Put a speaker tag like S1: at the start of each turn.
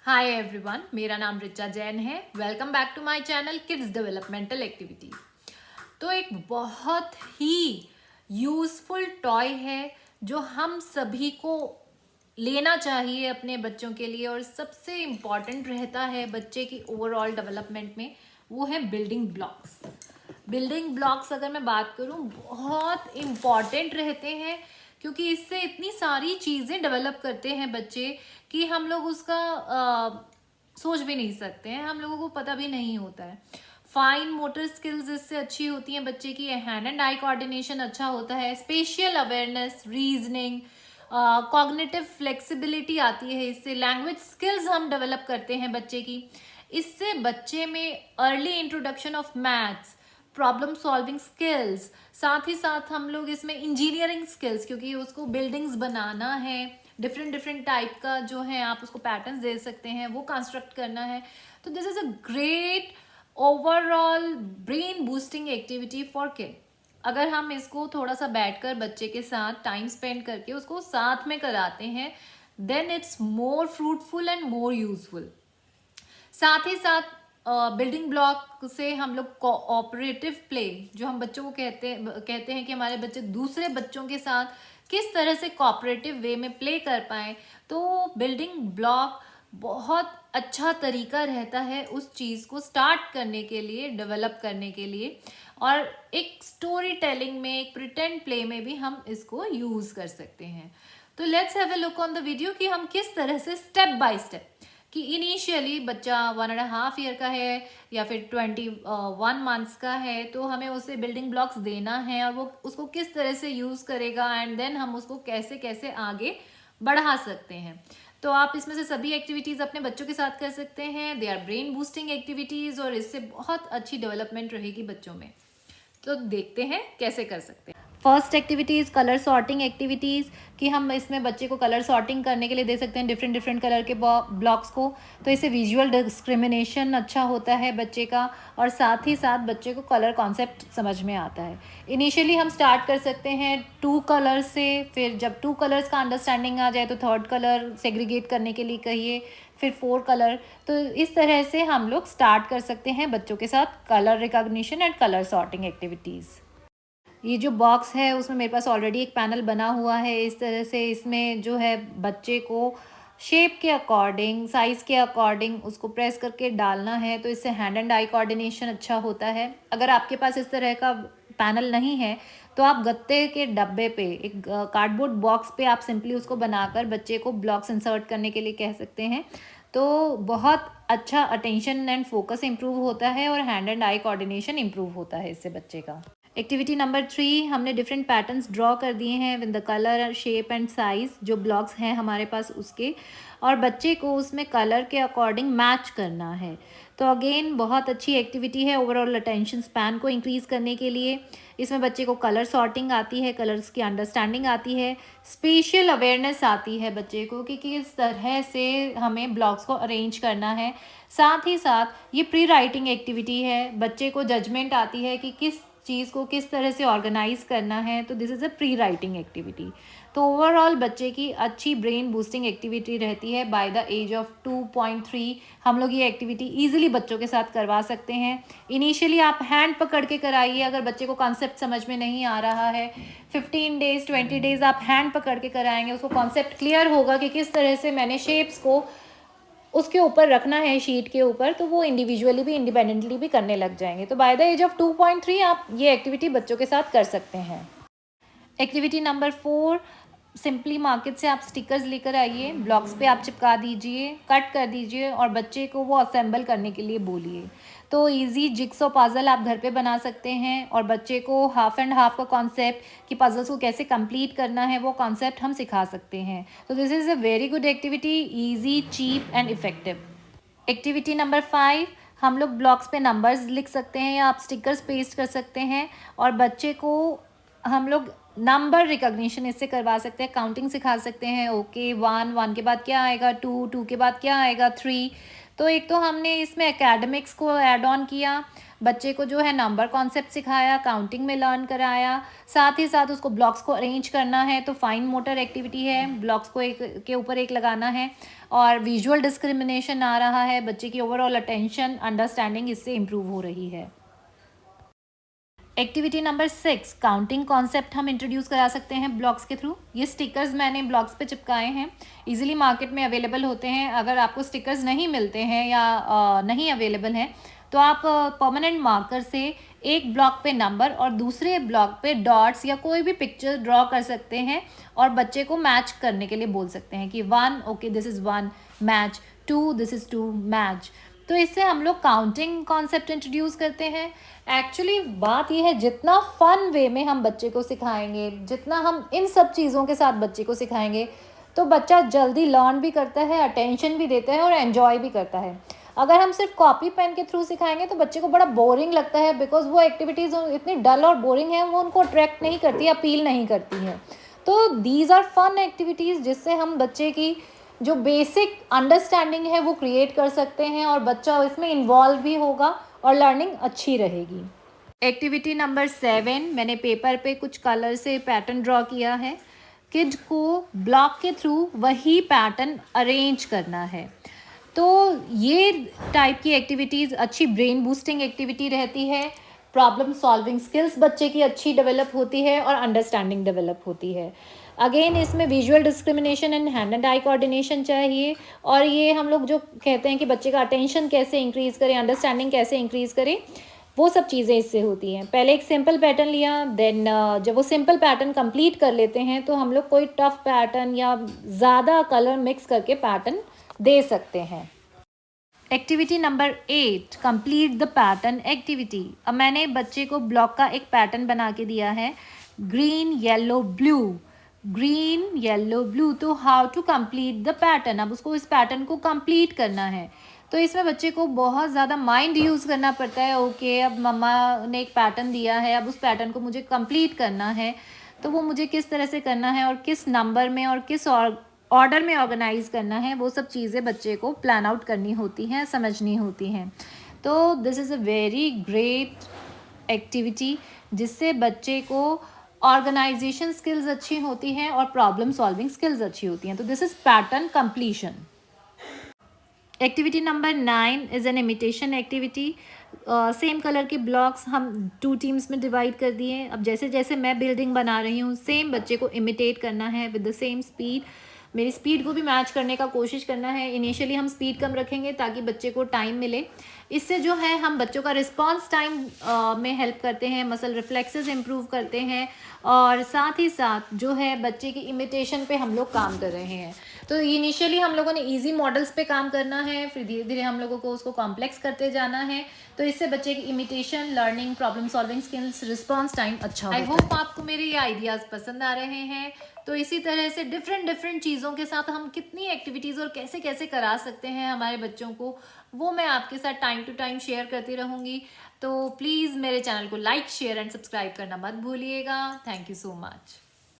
S1: Hi everyone, मेरा नाम रिचा जैन है। Welcome back to my channel kids developmental activity. तो एक बहुत ही यूज़फुल टॉय है जो हम सभी को लेना चाहिए अपने बच्चों के लिए और सबसे इम्पॉर्टेंट रहता है बच्चे की ओवरऑल डेवलपमेंट में, वो है बिल्डिंग ब्लॉक्स। बिल्डिंग ब्लॉक्स अगर मैं बात करूं बहुत इम्पॉर्टेंट रहते हैं क्योंकि इससे इतनी सारी चीज़ें डेवलप करते हैं बच्चे कि हम लोग उसका सोच भी नहीं सकते हैं, हम लोगों को पता भी नहीं होता है। फाइन मोटर स्किल्स इससे अच्छी होती हैं बच्चे की, हैंड एंड आई कोऑर्डिनेशन अच्छा होता है, spatial awareness, reasoning, cognitive flexibility आती है इससे, लैंग्वेज स्किल्स हम डेवलप करते हैं बच्चे की। इससे बच्चे में early introduction of maths, problem solving skills, साथ ही साथ हम लोग इसमें इंजीनियरिंग स्किल्स, क्योंकि उसको बिल्डिंग्स बनाना है, डिफरेंट डिफरेंट टाइप का जो है आप उसको पैटर्न्स दे सकते हैं, वो कंस्ट्रक्ट करना है। तो this is a great overall brain boosting activity for kid. अगर हम इसको थोड़ा सा बैठकर बच्चे के साथ टाइम स्पेंड करके उसको साथ में कराते हैं, then it's more fruitful and more useful. साथ ही साथ बिल्डिंग ब्लॉक से हम लोग कोऑपरेटिव प्ले, जो हम बच्चों को कहते हैं कि हमारे बच्चे दूसरे बच्चों के साथ किस तरह से कोऑपरेटिव वे में प्ले कर पाए, तो बिल्डिंग ब्लॉक बहुत अच्छा तरीका रहता है उस चीज़ को स्टार्ट करने के लिए, डेवलप करने के लिए। और एक स्टोरी टेलिंग में, एक प्रिटेंड प्ले में भी हम इसको यूज़ कर सकते हैं। तो let's have a look on the video कि हम किस तरह से स्टेप बाय स्टेप, कि इनिशियली बच्चा 1.5 ईयर का है या फिर 21 मंथ्स का है, तो हमें उसे बिल्डिंग ब्लॉक्स देना है और वो उसको किस तरह से यूज़ करेगा एंड देन हम उसको कैसे कैसे आगे बढ़ा सकते हैं। तो आप इसमें से सभी एक्टिविटीज़ अपने बच्चों के साथ कर सकते हैं। They our brain boosting activities और इससे बहुत अच्छी डेवलपमेंट रहेगी बच्चों में। तो देखते हैं कैसे कर सकते हैं। First activities colour sorting activities, कि हम इसमें बच्चे को कलर सॉर्टिंग करने के लिए दे सकते हैं डिफरेंट डिफरेंट कलर के ब्लॉक्स को। तो इससे विजुअल डिस्क्रिमिनेशन अच्छा होता है बच्चे का और साथ ही साथ बच्चे को कलर कॉन्सेप्ट समझ में आता है। इनिशियली हम स्टार्ट कर सकते हैं 2 कलर्स से, फिर जब 2 कलर्स का अंडरस्टैंडिंग आ जाए तो 3rd कलर सेग्रीगेट करने के लिए कहिए, फिर 4 कलर। तो इस तरह से हम लोग स्टार्ट कर सकते हैं बच्चों के साथ colour recognition and colour sorting activities. ये जो बॉक्स है उसमें मेरे पास ऑलरेडी एक पैनल बना हुआ है। इस तरह से इसमें जो है बच्चे को शेप के अकॉर्डिंग, साइज़ के अकॉर्डिंग उसको प्रेस करके डालना है, तो इससे हैंड एंड आई कोऑर्डिनेशन अच्छा होता है। अगर आपके पास इस तरह का पैनल नहीं है तो आप गत्ते के डब्बे पे, एक कार्डबोर्ड बॉक्स पे आप सिंपली उसको बनाकर बच्चे को ब्लॉक्स इंसर्ट करने के लिए कह सकते हैं। तो बहुत अच्छा अटेंशन एंड फोकस इम्प्रूव होता है और hand and eye coordination improve होता है इससे बच्चे का। एक्टिविटी नंबर 3, हमने डिफरेंट पैटर्न्स ड्रॉ कर दिए हैं with the colour, shape and size, जो ब्लॉक्स हैं हमारे पास उसके, और बच्चे को उसमें कलर के अकॉर्डिंग मैच करना है। तो अगेन बहुत अच्छी एक्टिविटी है ओवरऑल अटेंशन स्पैन को इंक्रीज़ करने के लिए। इसमें बच्चे को कलर सॉर्टिंग आती है, कलर्स की अंडरस्टैंडिंग आती है, स्पेशियल अवेयरनेस आती है बच्चे को कि किस तरह से हमें ब्लॉक्स को अरेंज करना है। साथ ही साथ ये प्री राइटिंग एक्टिविटी है, बच्चे को जजमेंट आती है कि किस चीज़ को किस तरह से ऑर्गेनाइज करना है, तो this is a pre writing activity. तो ओवरऑल बच्चे की अच्छी ब्रेन बूस्टिंग एक्टिविटी रहती है। बाय द एज ऑफ 2.3 हम लोग ये एक्टिविटी ईजिली बच्चों के साथ करवा सकते हैं। इनिशियली आप हैंड पकड़ के कराइए, अगर बच्चे को कॉन्सेप्ट समझ में नहीं आ रहा है, 15 डेज 20 डेज आप हैंड पकड़ के कराएंगे, उसको कॉन्सेप्ट क्लियर होगा कि किस तरह से मैंने शेप्स को उसके ऊपर रखना है शीट के ऊपर, तो वो इंडिविजुअली भी इंडिपेंडेंटली भी करने लग जाएंगे। तो बाय द एज ऑफ 2.3 आप ये एक्टिविटी बच्चों के साथ कर सकते हैं। एक्टिविटी नंबर 4, सिंपली मार्केट से आप स्टिकर्स लेकर आइए, ब्लॉक्स पे आप चिपका दीजिए, कट कर दीजिए और बच्चे को वो असेंबल करने के लिए बोलिए। तो इजी जिक्सॉ पजल आप घर पे बना सकते हैं और बच्चे को हाफ एंड हाफ का कॉन्सेप्ट कि पजल्स को कैसे कंप्लीट करना है वो कॉन्सेप्ट हम सिखा सकते हैं। तो this is a very good activity, easy, cheap and effective. Activity number 5, हम लोग ब्लॉक्स पे नंबर्स लिख सकते हैं या आप स्टिकर्स पेस्ट कर सकते हैं और बच्चे को हम लोग नंबर रिकॉग्निशन इससे करवा सकते हैं, काउंटिंग सिखा सकते हैं। ओके, 1 1 के बाद क्या आएगा, 2 2 के बाद क्या आएगा, 3। तो एक तो हमने इसमें एकेडमिक्स को ऐड ऑन किया, बच्चे को जो है नंबर कॉन्सेप्ट सिखाया, काउंटिंग में लर्न कराया, साथ ही साथ उसको ब्लॉक्स को अरेंज करना है, तो फाइन मोटर एक्टिविटी है, ब्लॉक्स को एक के ऊपर एक लगाना है, और विजुअल डिस्क्रिमिनेशन आ रहा है, बच्चे की ओवरऑल अटेंशन अंडरस्टैंडिंग इससे इम्प्रूव हो रही है। एक्टिविटी नंबर 6, काउंटिंग कॉन्सेप्ट हम इंट्रोड्यूस करा सकते हैं ब्लॉक्स के थ्रू। ये स्टिकर्स मैंने ब्लॉक्स पे चिपकाए हैं, इजीली मार्केट में अवेलेबल होते हैं। अगर आपको स्टिकर्स नहीं मिलते हैं या नहीं अवेलेबल हैं तो आप परमानेंट मार्कर से एक ब्लॉक पे नंबर और दूसरे ब्लॉक पे डॉट्स या कोई भी पिक्चर ड्रॉ कर सकते हैं और बच्चे को मैच करने के लिए बोल सकते हैं कि 1 okay this is 1 match, 2 this is 2 match. तो इससे हम लोग काउंटिंग कॉन्सेप्ट इंट्रोड्यूस करते हैं। एक्चुअली बात यह है, जितना फन वे में हम बच्चे को सिखाएंगे, जितना हम इन सब चीज़ों के साथ बच्चे को सिखाएंगे, तो बच्चा जल्दी लर्न भी करता है, अटेंशन भी देता है और एन्जॉय भी करता है। अगर हम सिर्फ कॉपी पेन के थ्रू सिखाएंगे तो बच्चे को बड़ा बोरिंग लगता है, बिकॉज वो एक्टिविटीज़ इतनी डल और बोरिंग है, वो उनको अट्रैक्ट नहीं करती, अपील नहीं करती हैं। तो दीज आर फन एक्टिविटीज़ जिससे हम बच्चे की जो बेसिक अंडरस्टैंडिंग है वो क्रिएट कर सकते हैं और बच्चा इसमें इन्वॉल्व भी होगा और लर्निंग अच्छी रहेगी। एक्टिविटी नंबर 7, मैंने पेपर पे कुछ कलर से पैटर्न ड्रॉ किया है। किड को ब्लॉक के थ्रू वही पैटर्न अरेंज करना है। तो ये टाइप की एक्टिविटीज़ अच्छी ब्रेन बूस्टिंग एक्टिविटी रहती है, प्रॉब्लम सॉल्विंग स्किल्स बच्चे की अच्छी डेवलप होती है और अंडरस्टैंडिंग डेवलप होती है। अगेन इसमें visual discrimination and hand and eye coordination चाहिए, और ये हम लोग जो कहते हैं कि बच्चे का अटेंशन कैसे इंक्रीज़ करें, अंडरस्टैंडिंग कैसे इंक्रीज़ करें, वो सब चीज़ें इससे होती हैं। पहले एक सिंपल पैटर्न लिया, देन जब वो सिंपल पैटर्न कंप्लीट कर लेते हैं तो हम लोग कोई टफ पैटर्न या ज़्यादा कलर मिक्स करके पैटर्न दे सकते हैं। Activity number 8, complete the pattern activity. अब मैंने बच्चे को ब्लॉक का एक पैटर्न बना के दिया है, green yellow blue, green yellow blue. तो how to complete the pattern, अब उसको इस पैटर्न को कंप्लीट करना है। तो इसमें बच्चे को बहुत ज़्यादा माइंड यूज़ करना पड़ता है। ओके, अब मम्मा ने एक पैटर्न दिया है, अब उस पैटर्न को मुझे कंप्लीट करना है, तो वो मुझे किस तरह से करना है और किस नंबर में और किस ऑर्डर में ऑर्गेनाइज करना है, वो सब चीज़ें बच्चे को प्लान आउट करनी होती हैं, समझनी होती हैं। तो this is a very great activity जिससे बच्चे को ऑर्गेनाइजेशन स्किल्स अच्छी होती हैं और प्रॉब्लम सॉल्विंग स्किल्स अच्छी होती हैं। तो this is pattern completion. Activity number 9 is an imitation activity. Same colour के ब्लॉक्स हम 2 टीम्स में डिवाइड कर दिए। अब जैसे जैसे मैं बिल्डिंग बना रही हूँ, सेम बच्चे को इमिटेट करना है विद द सेम स्पीड। मेरी स्पीड को भी मैच करने का कोशिश करना है। इनिशियली हम स्पीड कम रखेंगे ताकि बच्चे को टाइम मिले। इससे जो है हम बच्चों का रिस्पॉन्स टाइम में हेल्प करते हैं, मसल रिफ्लेक्सेस इम्प्रूव करते हैं, और साथ ही साथ जो है बच्चे की इमिटेशन पे हम लोग काम कर रहे हैं। तो इनिशियली हम लोगों ने इजी मॉडल्स पे काम करना है, फिर धीरे धीरे हम लोगों को उसको कॉम्प्लेक्स करते जाना है। तो इससे बच्चे की imitation, learning, problem solving skills, response time अच्छा होता है। आई होप आपको मेरे ये आइडियाज़ पसंद आ रहे हैं। तो इसी तरह से डिफरेंट चीज़ों के साथ हम कितनी एक्टिविटीज़ और कैसे कैसे करा सकते हैं हमारे बच्चों को, वो मैं आपके साथ टाइम टू टाइम शेयर करती रहूँगी। तो प्लीज़ मेरे चैनल को लाइक, शेयर एंड सब्सक्राइब करना मत भूलिएगा। Thank you so much.